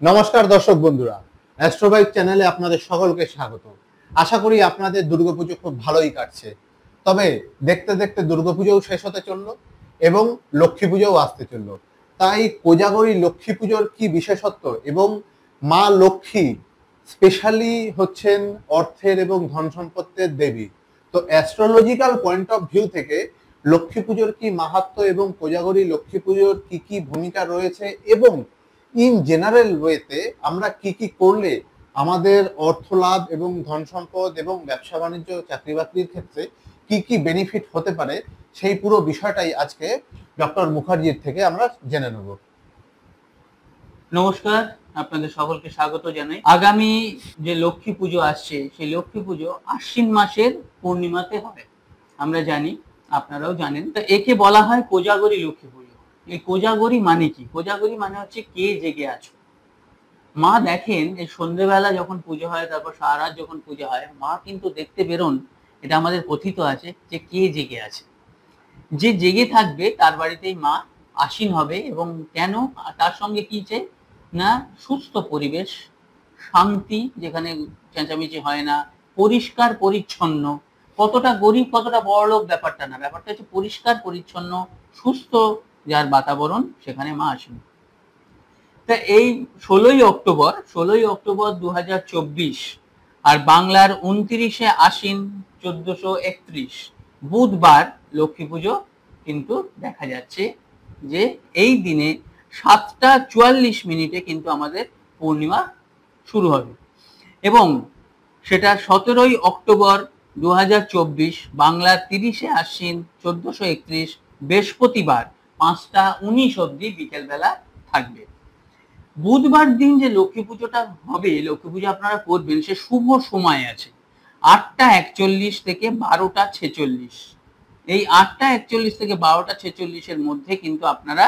নমস্কার দর্শক বন্ধুরা, অ্যাস্ট্রোভাইব চ্যানেলে আপনাদের সকলকে স্বাগত। আশা করি আপনাদের দুর্গাপুজো খুব ভালোই কাটছে। তবে দেখতে দেখতে দুর্গাপুজোও শেষ হতে চললো এবং লক্ষ্মী পুজোও আসতে চললো। তাই কোজাগরী লক্ষ্মী পুজোর কি বিশেষত্ব এবং মা লক্ষ্মী স্পেশালি হচ্ছেন অর্থের এবং ধন সম্পত্তির দেবী। তো অ্যাস্ট্রোলজিক্যাল পয়েন্ট অফ ভিউ থেকে লক্ষ্মী পুজোর কি মাহাত্ম্য এবং কোজাগরী লক্ষ্মী পুজোর কি কি ভূমিকা রয়েছে এবং ইন জেনারেল ওয়েতে আমরা কি কি করলে আমাদের অর্থ লাভ এবং ধন সম্পদ এবং ব্যবসা বাণিজ্য চাকরি বাকরির ক্ষেত্রে কি কি বেনিফিট হতে পারে, সেই পুরো বিষয়টাই আজকে ডক্টর মুখার্জির থেকে আমরা জেনে নেব। নমস্কার, আপনাদের সকলকে স্বাগত জানাই। আগামী যে লক্ষ্মী পুজো আসছে সেই লক্ষ্মী পুজো আশ্বিন মাসের পূর্ণিমাতে হবে, আমরা জানি, আপনারাও জানেন। তো একে বলা হয় কোজাগরী লক্ষ্মী পুজো। এই কোজাগরী মানে কি? কোজাগরী মানে হচ্ছে কে জেগে আছো। মা দেখেন এই সন্ধ্যেবেলা যখন পুজো হয়, তারপর সারা রাত যখন পুজো হয়, মা কিন্তু দেখতে বেরোন, এটা আমাদের কথিত আছে যে কে জেগে আছে। যে জেগে থাকবে তার বাড়িতেই মা আশ্বিন হবে। এবং কেন? তার সঙ্গে কি চাই না, সুস্থ পরিবেশ, শান্তি, যেখানে চেঁচামেচি হয় না, পরিষ্কার পরিচ্ছন্ন। কতটা গরিব কতটা বড়লোক ব্যাপারটা না, ব্যাপারটা হচ্ছে পরিষ্কার পরিচ্ছন্ন সুস্থ যার বাতাবরণ, সেখানে মা আসেন। তা এই 16ই অক্টোবর 2024 আর বাংলার 29শে আশ্বিন 1431 বুধবার লক্ষ্মী পুজো কিন্তু দেখা যাচ্ছে যে এই দিনে 7:44 কিন্তু আমাদের পূর্ণিমা শুরু হবে। এবং সেটা 17ই অক্টোবর 2024 বাংলার 30শে আশ্বিন 1431 বৃহস্পতিবার 5:19 অবধি বিকেলবেলা থাকবে। বুধবার দিন যে লক্ষ্মী পুজোটা হবে, লক্ষ্মী পুজো আপনারা করবেন, সে শুভ সময় আছে 8:41 থেকে 12:46। এই 8:41 থেকে 12:46 মধ্যে কিন্তু আপনারা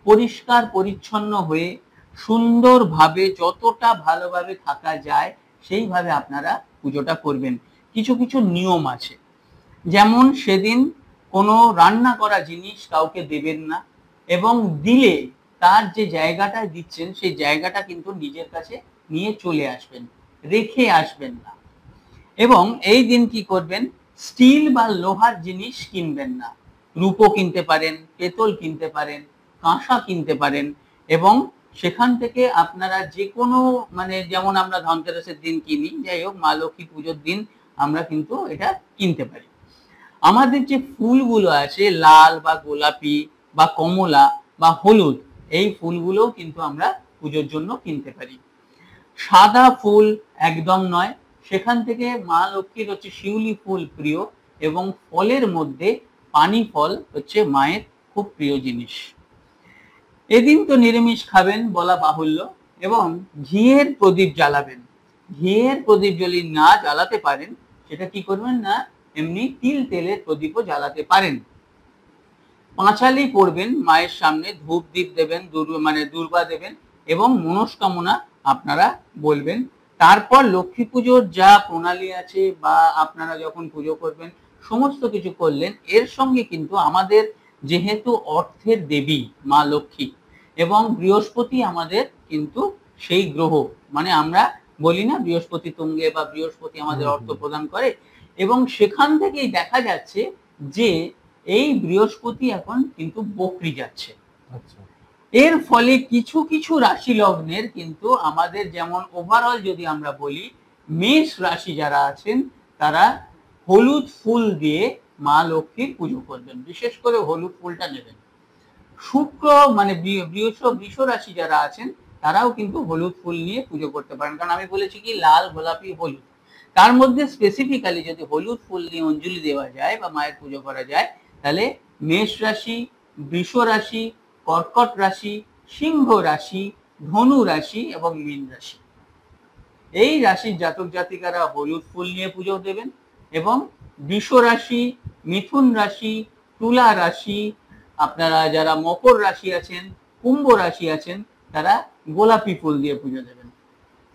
পরিষ্কার পরিচ্ছন্ন হয়ে সুন্দরভাবে, যতটা ভালোভাবে থাকা যায় সেইভাবে আপনারা পুজোটা করবেন। কিছু কিছু নিয়ম আছে, যেমন সেদিন কোনো রান্না করা জিনিস কাউকে দেবেন না, এবং দিলে তার যে জায়গাটা দিচ্ছেন সেই জায়গাটা কিন্তু নিজের কাছে নিয়ে চলে আসবেন, রেখে আসবেন না। এবং এই দিন কি করবেন, স্টিল বা লোহার জিনিস কিনবেন না। রূপো কিনতে পারেন, পেতল কিনতে পারেন, কাঁসা কিনতে পারেন। এবং সেখান থেকে আপনারা যে কোনো, মানে যেমন আমরা ধনতেরাসের দিন কিনি, যাই হোক মা লক্ষ্মী পুজোর দিন আমরা কিন্তু এটা কিনতে পারি। আমাদের যে ফুলগুলো আছে, লাল বা গোলাপি বা কমলা বা হলুদ, এই ফুলগুলো কিন্তু আমরা পুজোর জন্য কিনতে পারি। সাদা ফুল একদম নয়। সেখান থেকে মা লক্ষ্মীর হচ্ছে শিউলি ফুল প্রিয়, এবং ফলের মধ্যে পানি ফল হচ্ছে মায়ের খুব প্রিয় জিনিস। এদিন তো নিরামিষ খাবেন বলা বাহুল্য, এবং ঘিয়ের প্রদীপ জ্বালাবেন। ঘিয়ের প্রদীপ যদি না জ্বালাতে পারেন, সেটা কি করবেন না, এমনি তিল তেলের প্রদীপও জ্বালাতে পারেন। পাঁচালি পড়বেন মায়ের সামনে, ধূপ দ্বীপ দেবেন, দূর্বা দেবেন এবং মনস্কামনা আপনারা বলবেন। তারপর লক্ষ্মী পুজোর যা প্রণালী আছে বা আপনারা যখন পুজো করবেন সমস্ত কিছু করলেন। এর সঙ্গে কিন্তু আমাদের যেহেতু অর্থের দেবী মা লক্ষ্মী, এবং বৃহস্পতি আমাদের কিন্তু সেই গ্রহ, মানে আমরা বলি না বৃহস্পতি তুঙ্গে, বা বৃহস্পতি আমাদের অর্থ প্রদান করে। এবং সেখান থেকেই দেখা যাচ্ছে যে এই বৃহস্পতি এখন কিন্তু বকরি যাচ্ছে। এর ফলে কিছু কিছু রাশি লগ্নের কিন্তু আমাদের, যেমন ওভারঅল যদি আমরা বলি, মেষ রাশি যারা আছেন তারা হলুদ ফুল দিয়ে মা লক্ষ্মীর পুজো করবেন, বিশেষ করে হলুদ ফুলটা নেবেন। শুক্র মানে বৃষ রাশি যারা আছেন তারাও কিন্তু হলুদ ফুল নিয়ে পুজো করতে পারেন, কারণ আমি বলেছি কি লাল, গোলাপি, হলুদ। তার মধ্যে স্পেসিফিক্যালি যদি হলুদ ফুল দিয়ে অঞ্জলি দেওয়া যায় বা মায়ের পুজো করা যায়, তাহলে মেষ রাশি, বৃষ রাশি, কর্কট রাশি, সিংহ রাশি, ধনু রাশি এবং মীন রাশি, এই রাশির জাতক জাতিকারা হলুদ ফুল নিয়ে পুজো দেবেন। এবং বৃষ রাশি, মিথুন রাশি, তুলা রাশি, আপনারা যারা মকর রাশি আছেন, কুম্ভ রাশি আছেন, তারা গোলাপি ফুল দিয়ে পুজো দেবেন।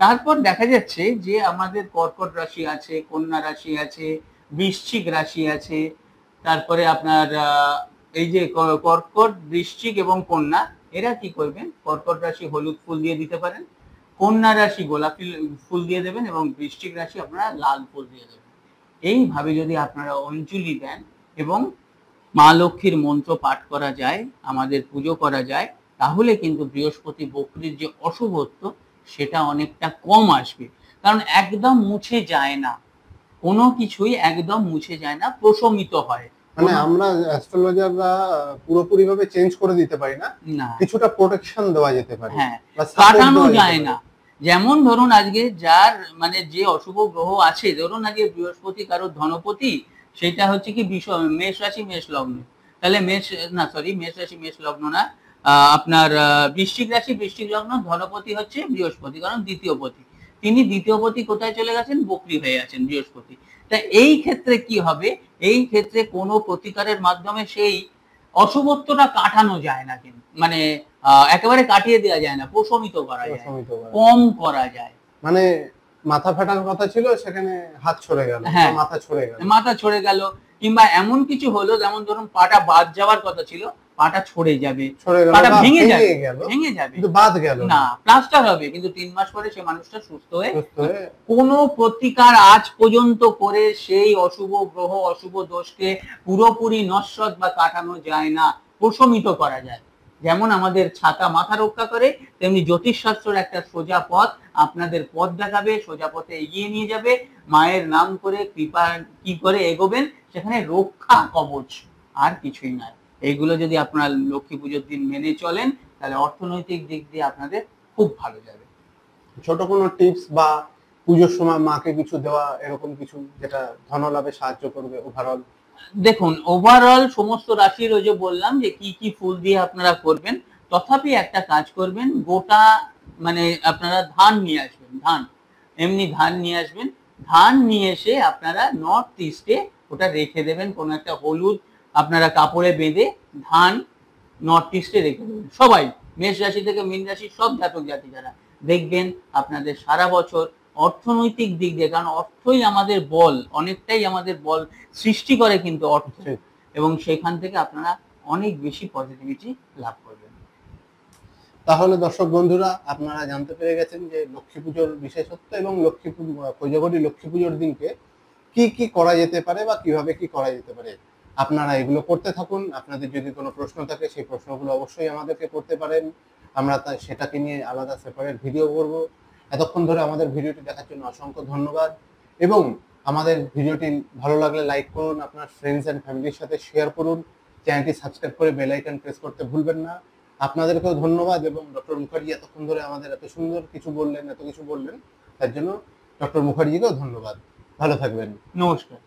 তারপর দেখা যাচ্ছে যে আমাদের কর্কট রাশি আছে, কন্যা রাশি আছে, বৃশ্চিক রাশি আছে। তারপরে আপনার এই যে কর্কট, বৃশ্চিক এবং কন্যা, এরা কি করবেন, কর্কট রাশি হলুদ ফুল দিয়ে দিতে পারেন। কন্যা রাশি গোলাপি ফুল দিয়ে দেবেন এবং বৃশ্চিক রাশি আপনারা লাল ফুল দিয়ে দেবেন। এইভাবে যদি আপনারা অঞ্জলি দেন এবং মা লক্ষ্মীর মন্ত্র পাঠ করা যায়, আমাদের পুজো করা যায়, তাহলে কিন্তু বৃহস্পতি বক্রীর যে অশুভত্ব সেটা অনেকটা কম আসবে। কারণ একদম মুছে যায় না, কোনো কিছুই একদম মুছে যায় না, প্রশমিত হয়। মানে আমরা অ্যাস্ট্রোলজাররা পুরোপুরি ভাবে চেঞ্জ করে দিতে পারি না, না, কিছুটা প্রোটেকশন দেওয়া যেতে পারে, হ্যাঁ, বা support কাটানো দেওয়া যেতে যায় পারে। না। যেমন ধরুন আজকে যার মানে যে অশুভ গ্রহ আছে, ধরুন আজকে বৃহস্পতি কারো ধনপতি, সেটা হচ্ছে কি মেষ রাশি মেষ লগ্ন, তাহলে মেষ রাশি মেষ লগ্ন না, আপনার বৃশ্চিক রাশি বৃশ্চিক লগ্ন, ধনপতি হচ্ছে বৃহস্পতি, কারণ দ্বিতীয় পতি। তিনি দ্বিতীয় পতি কোথায় চলে গেছেন? বক্রী হয়ে আছেন বৃহস্পতি। তা এই ক্ষেত্রে কি হবে? এই ক্ষেত্রে কোনো প্রতিকারের মাধ্যমে সেই অশুভত্বটা কাটানো যায় না, কিন্তু মানে একেবারে কাটিয়ে দেওয়া যায় না, প্রশমিত করা যায়, কম করা যায়। মানে মাথা ফাটার কথা ছিল, সেখানে হাত ছড়ে গেল, হ্যাঁ, মাথা ছড়ে গেল, মাথা ছড়ে গেল, কিংবা এমন কিছু হলো, যেমন ধরুন পাটা বাদ যাওয়ার কথা ছিল, পাটা ছড়ে যাবে, পাটা ভেঙে যাবে, ভেঙে যাবে, কিন্তু বাদ গেল না, প্লাস্টার হবে, কিন্তু 3 মাস পরে সে মানুষটা সুস্থ হয়ে হয়ে কোনো প্রতিকার আজ পর্যন্ত করে সেই অশুভ গ্রহ অশুভ দোষকে পুরোপুরি নস্যৎ বা কাটানো যায় না, প্রশমিত করা যায়। যেমন আমাদের ছাতা মাথা রক্ষা করে, তেমনি জ্যোতিষশাস্ত্রের একটা সোজা পথ আপনাদের পথ দেখাবে, সোজা পথে এগিয়ে নিয়ে যাবে, মায়ের নাম করে কৃপা কি করে এগোবেন, সেখানে রক্ষা কবচ, আর কিছুই নয়। এইগুলো যদি আপনারা লক্ষ্মী পুজোর দিন মেনে চলেন, তাহলে অর্থনৈতিক দিক দিয়ে আপনাদের খুব ভালো যাবে। ছোট কোনো টিপস বা পুজোর সময় মাকে কিছু দেওয়া, এরকম কিছু যেটা ধনলাভে সাহায্য করবে ওভারঅল? দেখুন, ওভারঅল সমস্ত রাশির ওই যে বললাম যে কি কি ফুল দিয়ে আপনারা করবেন, তথাপি একটা কাজ করবেন, গোটা মানে আপনারা ধান নিয়ে আসবেন, এমনি ধান নিয়ে আসবেন, ধান নিয়ে এসে আপনারা নর্থ ইস্টে ওটা রেখে দেবেন, কোনো একটা হলুদ আপনারা কাপড়ে বেঁধে ধান নর্থ ইস্টে রেখে দেবেন। সবাই মেষ রাশি থেকে মীন রাশি সব জাতক জাতি যারা, দেখবেন আপনাদের সারা বছর অর্থনৈতিক দিক দিয়ে, কারণ অর্থই আমাদের বল, অনেকটাই আমাদের বল সৃষ্টি করে কিন্তু অর্থ, এবং সেখান থেকে আপনারা অনেক বেশি পজিটিভিটি লাভ করবেন। তাহলে দর্শক বন্ধুরা, আপনারা জানতে পেরে গেছেন যে লক্ষ্মী পুজোর বিশেষত্ব এবং লক্ষ্মী কোজাগরী লক্ষ্মী পুজোর দিনকে কি কি করা যেতে পারে বা কিভাবে কি করা যেতে পারে। আপনারা এগুলো করতে থাকুন। আপনাদের যদি কোনো প্রশ্ন থাকে, সেই প্রশ্নগুলো অবশ্যই আমাদেরকে করতে পারেন, আমরা সেটাকে নিয়ে আলাদা সেপারেট ভিডিও করব। এতক্ষণ ধরে আমাদের ভিডিওটি দেখার জন্য অসংখ্য ধন্যবাদ, এবং আমাদের ভিডিওটি ভালো লাগলে লাইক করুন, আপনার ফ্রেন্ডস অ্যান্ড ফ্যামিলির সাথে শেয়ার করুন, চ্যানেলটি সাবস্ক্রাইব করে বেল আইকন প্রেস করতে ভুলবেন না। আপনাদেরকেও ধন্যবাদ, এবং ডক্টর মুখার্জি এতক্ষণ ধরে আমাদের এত সুন্দর কিছু বললেন, এত কিছু বললেন, তার জন্য ডক্টর মুখার্জিকেও ধন্যবাদ। ভালো থাকবেন। নমস্কার।